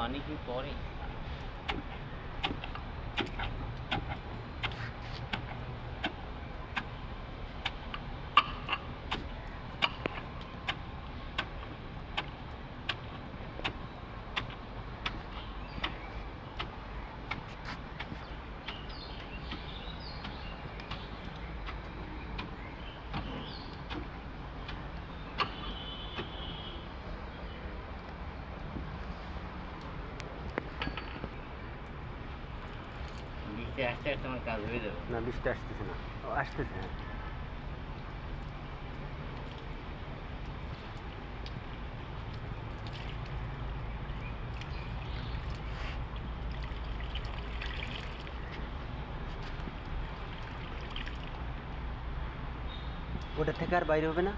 পানি কি পড়ে? বৃষ্টি আসতে আসতে আমার কাজ হয়ে যাবে। না, বৃষ্টি আসতেছে না। ও আসতেছে, হ্যাঁ। ওটা থেকে আর বাইরে হবে না?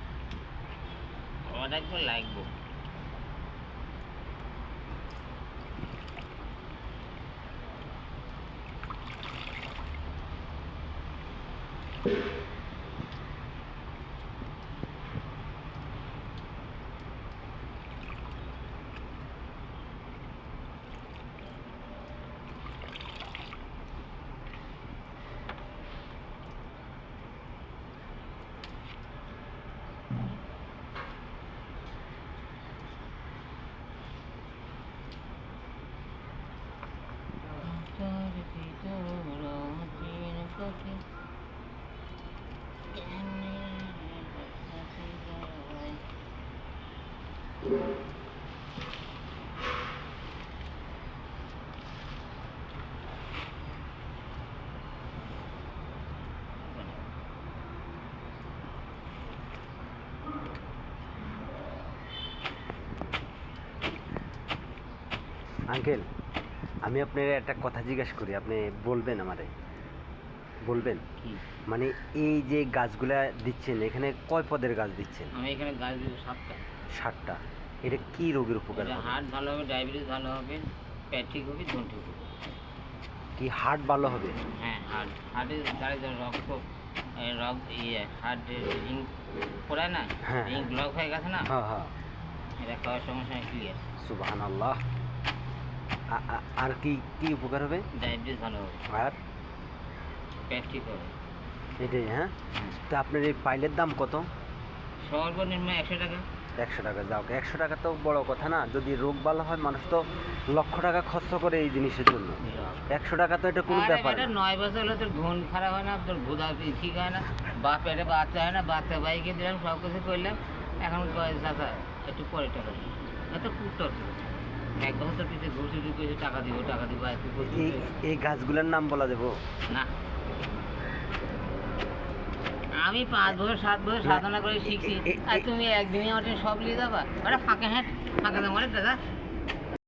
অনেক লাগবো। আঙ্কেল, আমি আপনার একটা কথা জিজ্ঞেস করি, আপনি বলবেন আমারে? বলবেন কি? মানে এই যে গাছগুলা দিচ্ছেন, এখানে কয় পদের গাছ দিচ্ছেন? আমি এখানে গাছ দিব 7টা। 7টা। এটা কি রোগের উপকার হবে? হার্ট ভালো হবে, ডায়াবেটিস ভালো হবে, পেট ঠিক হবে, ধন ঠিক হবে। কি হার্ট ভালো হবে? হ্যাঁ, হার্টের দ্বারা যে রক্ত হার্টের রিং পড়ায় না, হ্যাঁ, রিং ব্লক হয়ে গেছে না, হ্যাঁ হ্যাঁ, এটা খাওয়ার সঙ্গে সঙ্গে ক্লিয়ার। সুবহানাল্লাহ। আর কি কি উপকার হবে? ডায়াবেটিস ভালো হবে, আর পেট ঠিক হবে। এটাই, হ্যাঁ। তো আপনার এই পাইলের দাম কত? সর্বনিম্ন 100 টাকা। 100 টাকা। যাও, 100 টাকা তো বড় কথা না। যদি রোগ ভালো হয়, মানুষ তো লক্ষ টাকা খরচ করে এই জিনিসের জন্য। 100 টাকা তো এটা কোনো ব্যাপার না। 9 বছর হলে তোর ঘুম খারাপ হয় না, তোর ভুদা ঠিক হয় না, বা পেটে বাচ্চা হয় না, বাচ্চা বাইকে দিলাম, সব কিছু করলাম, এখন চাচা একটু পরে টাকা দিই, এত কুটর 1 বছর তোর পিছিয়ে ঘুরছি ঢুকেছে, টাকা দিব এই গাছগুলোর নাম বলা যাবো না। আমি 5 বছর 7 বছর সাধনা করে শিখছি, আর তুমি একদিনই আমার সব নিয়ে যাবা? ওটা ফাঁকা, হ্যাঁ ফাঁকা দাম, দাদা